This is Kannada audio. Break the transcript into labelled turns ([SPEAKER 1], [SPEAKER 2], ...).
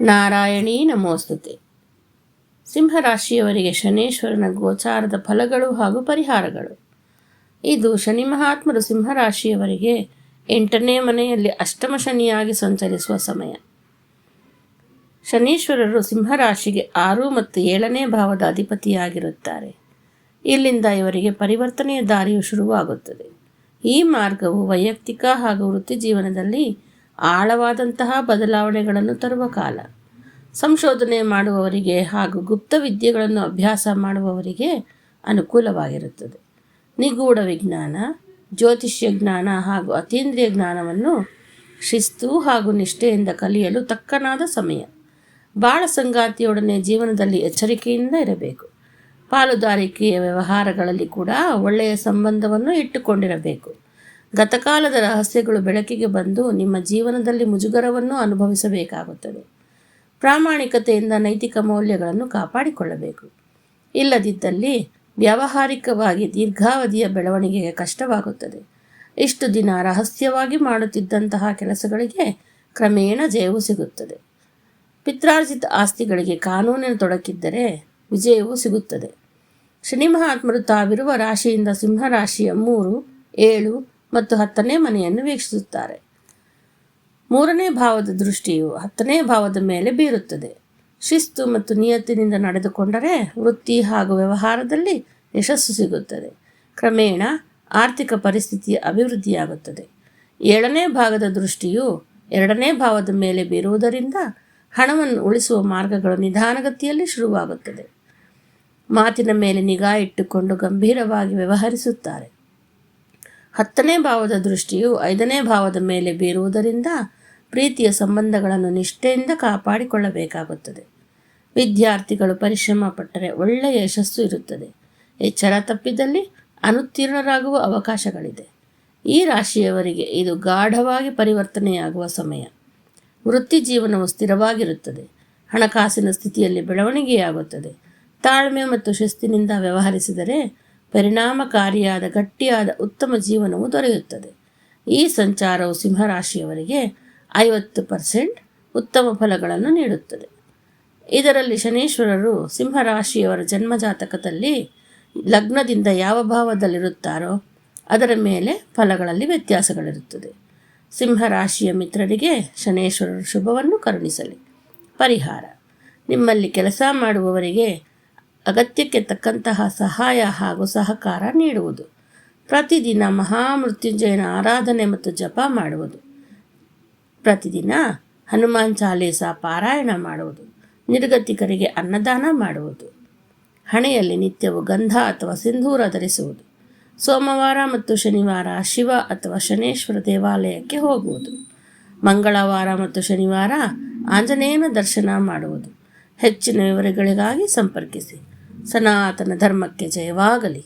[SPEAKER 1] ನಾರಾಯಣೀ ನಮೋಸ್ತುತೆ. ಸಿಂಹರಾಶಿಯವರಿಗೆ ಶನೇಶ್ವರನ ಗೋಚಾರದ ಫಲಗಳು ಹಾಗೂ ಪರಿಹಾರಗಳು. ಇದು ಶನಿ ಮಹಾತ್ಮರು ಸಿಂಹರಾಶಿಯವರಿಗೆ 8ನೇ ಮನೆಯಲ್ಲಿ ಅಷ್ಟಮ ಶನಿಯಾಗಿ ಸಂಚರಿಸುವ ಸಮಯ. ಶನೀಶ್ವರರು ಸಿಂಹರಾಶಿಗೆ 6 ಮತ್ತು 7ನೇ ಭಾವದ ಅಧಿಪತಿಯಾಗಿರುತ್ತಾರೆ. ಇಲ್ಲಿಂದ ಇವರಿಗೆ ಪರಿವರ್ತನೆಯ ದಾರಿಯು ಶುರುವಾಗುತ್ತದೆ. ಈ ಮಾರ್ಗವು ವೈಯಕ್ತಿಕ ಹಾಗೂ ವೃತ್ತಿ ಜೀವನದಲ್ಲಿ ಆಳವಾದಂತಹ ಬದಲಾವಣೆಗಳನ್ನು ತರುವ ಕಾಲ. ಸಂಶೋಧನೆ ಮಾಡುವವರಿಗೆ ಹಾಗೂ ಗುಪ್ತ ವಿದ್ಯೆಗಳನ್ನು ಅಭ್ಯಾಸ ಮಾಡುವವರಿಗೆ ಅನುಕೂಲವಾಗಿರುತ್ತದೆ. ನಿಗೂಢ ವಿಜ್ಞಾನ, ಜ್ಯೋತಿಷ್ಯ ಜ್ಞಾನ ಹಾಗೂ ಅತೀಂದ್ರಿಯ ಜ್ಞಾನವನ್ನು ಶಿಸ್ತು ಹಾಗೂ ನಿಷ್ಠೆಯಿಂದ ಕಲಿಯಲು ತಕ್ಕನಾದ ಸಮಯ. ಬಾಳ ಸಂಗಾತಿಯೊಡನೆ ಜೀವನದಲ್ಲಿ ಎಚ್ಚರಿಕೆಯಿಂದ ಇರಬೇಕು. ಪಾಲುದಾರಿಕೆಯ ವ್ಯವಹಾರಗಳಲ್ಲಿ ಕೂಡ ಒಳ್ಳೆಯ ಸಂಬಂಧವನ್ನು ಇಟ್ಟುಕೊಂಡಿರಬೇಕು. ಗತಕಾಲದ ರಹಸ್ಯಗಳು ಬೆಳಕಿಗೆ ಬಂದು ನಿಮ್ಮ ಜೀವನದಲ್ಲಿ ಮುಜುಗರವನ್ನು ಅನುಭವಿಸಬೇಕಾಗುತ್ತದೆ. ಪ್ರಾಮಾಣಿಕತೆಯಿಂದ ನೈತಿಕ ಮೌಲ್ಯಗಳನ್ನು ಕಾಪಾಡಿಕೊಳ್ಳಬೇಕು. ಇಲ್ಲದಿದ್ದಲ್ಲಿ ವ್ಯಾವಹಾರಿಕವಾಗಿ ದೀರ್ಘಾವಧಿಯ ಬೆಳವಣಿಗೆಗೆ ಕಷ್ಟವಾಗುತ್ತದೆ. ಇಷ್ಟು ದಿನ ರಹಸ್ಯವಾಗಿ ಮಾಡುತ್ತಿದ್ದಂತಹ ಕೆಲಸಗಳಿಗೆ ಕ್ರಮೇಣ ಜಯವು ಸಿಗುತ್ತದೆ. ಪಿತ್ರಾರ್ಜಿತ ಆಸ್ತಿಗಳಿಗೆ ಕಾನೂನಿನ ತೊಡಕಿದ್ದರೆ ವಿಜಯವೂ ಸಿಗುತ್ತದೆ. ಶನಿ ಮಹಾತ್ಮರು ತಾವಿರುವ ರಾಶಿಯಿಂದ ಸಿಂಹರಾಶಿಯ 3, 7 ಮತ್ತು 10ನೇ ಮನೆಯನ್ನು ವೀಕ್ಷಿಸುತ್ತಾರೆ. 3ನೇ ಭಾವದ ದೃಷ್ಟಿಯು 10ನೇ ಭಾವದ ಮೇಲೆ ಬೀರುತ್ತದೆ. ಶಿಸ್ತು ಮತ್ತು ನಿಯತ್ತಿನಿಂದ ನಡೆದುಕೊಂಡರೆ ವೃತ್ತಿ ಹಾಗೂ ವ್ಯವಹಾರದಲ್ಲಿ ಯಶಸ್ಸು ಸಿಗುತ್ತದೆ. ಕ್ರಮೇಣ ಆರ್ಥಿಕ ಪರಿಸ್ಥಿತಿಯ ಅಭಿವೃದ್ಧಿಯಾಗುತ್ತದೆ. 7ನೇ ಭಾಗದ ದೃಷ್ಟಿಯು 2ನೇ ಭಾವದ ಮೇಲೆ ಬೀರುವುದರಿಂದ ಹಣವನ್ನು ಉಳಿಸುವ ಮಾರ್ಗಗಳು ನಿಧಾನಗತಿಯಲ್ಲಿ ಶುರುವಾಗುತ್ತದೆ. ಮಾತಿನ ಮೇಲೆ ನಿಗಾ ಇಟ್ಟುಕೊಂಡು ಗಂಭೀರವಾಗಿ ವ್ಯವಹರಿಸುತ್ತಾರೆ. 10ನೇ ಭಾವದ ದೃಷ್ಟಿಯು 5ನೇ ಭಾವದ ಮೇಲೆ ಬೀರುವುದರಿಂದ ಪ್ರೀತಿಯ ಸಂಬಂಧಗಳನ್ನು ನಿಷ್ಠೆಯಿಂದ ಕಾಪಾಡಿಕೊಳ್ಳಬೇಕಾಗುತ್ತದೆ. ವಿದ್ಯಾರ್ಥಿಗಳು ಪರಿಶ್ರಮ ಪಟ್ಟರೆ ಒಳ್ಳೆಯ ಯಶಸ್ಸು ಇರುತ್ತದೆ. ಎಚ್ಚರ ತಪ್ಪಿದಲ್ಲಿ ಅನುತ್ತೀರ್ಣರಾಗುವ ಅವಕಾಶಗಳಿದೆ. ಈ ರಾಶಿಯವರಿಗೆ ಇದು ಗಾಢವಾಗಿ ಪರಿವರ್ತನೆಯಾಗುವ ಸಮಯ. ವೃತ್ತಿ ಜೀವನವು ಸ್ಥಿರವಾಗಿರುತ್ತದೆ. ಹಣಕಾಸಿನ ಸ್ಥಿತಿಯಲ್ಲಿ ಬೆಳವಣಿಗೆಯಾಗುತ್ತದೆ. ತಾಳ್ಮೆ ಮತ್ತು ಶಿಸ್ತಿನಿಂದ ವ್ಯವಹರಿಸಿದರೆ ಪರಿಣಾಮಕಾರಿಯಾದ ಗಟ್ಟಿಯಾದ ಉತ್ತಮ ಜೀವನವು ದೊರೆಯುತ್ತದೆ. ಈ ಸಂಚಾರವು ಸಿಂಹರಾಶಿಯವರಿಗೆ 50% ಉತ್ತಮ ಫಲಗಳನ್ನು ನೀಡುತ್ತದೆ. ಇದರಲ್ಲಿ ಶನೀಶ್ವರರು ಸಿಂಹರಾಶಿಯವರ ಜನ್ಮಜಾತಕದಲ್ಲಿ ಲಗ್ನದಿಂದ ಯಾವ ಭಾವದಲ್ಲಿರುತ್ತಾರೋ ಅದರ ಮೇಲೆ ಫಲಗಳಲ್ಲಿ ವ್ಯತ್ಯಾಸಗಳಿರುತ್ತದೆ. ಸಿಂಹರಾಶಿಯ ಮಿತ್ರರಿಗೆ ಶನೇಶ್ವರರು ಶುಭವನ್ನು ಕರುಣಿಸಲಿ. ಪರಿಹಾರ: ನಿಮ್ಮಲ್ಲಿ ಕೆಲಸ ಮಾಡುವವರಿಗೆ ಅಗತ್ಯಕ್ಕೆ ತಕ್ಕಂತಹ ಸಹಾಯ ಹಾಗೂ ಸಹಕಾರ ನೀಡುವುದು. ಪ್ರತಿದಿನ ಮಹಾಮೃತ್ಯುಂಜಯನ ಆರಾಧನೆ ಮತ್ತು ಜಪ ಮಾಡುವುದು. ಪ್ರತಿದಿನ ಹನುಮಾನ್ ಚಾಲೀಸ ಪಾರಾಯಣ ಮಾಡುವುದು. ನಿರ್ಗತಿಕರಿಗೆ ಅನ್ನದಾನ ಮಾಡುವುದು. ಹಣೆಯಲ್ಲಿ ನಿತ್ಯವೂ ಗಂಧ ಅಥವಾ ಸಿಂಧೂರ ಧರಿಸುವುದು. ಸೋಮವಾರ ಮತ್ತು ಶನಿವಾರ ಶಿವ ಅಥವಾ ಶನೇಶ್ವರ ದೇವಾಲಯಕ್ಕೆ ಹೋಗುವುದು. ಮಂಗಳವಾರ ಮತ್ತು ಶನಿವಾರ ಆಂಜನೇಯನ ದರ್ಶನ ಮಾಡುವುದು. ಹೆಚ್ಚಿನ ವಿವರಗಳಿಗಾಗಿ ಸಂಪರ್ಕಿಸಿ. ಸನಾತನ ಧರ್ಮಕ್ಕೆ ಜಯವಾಗಲಿ.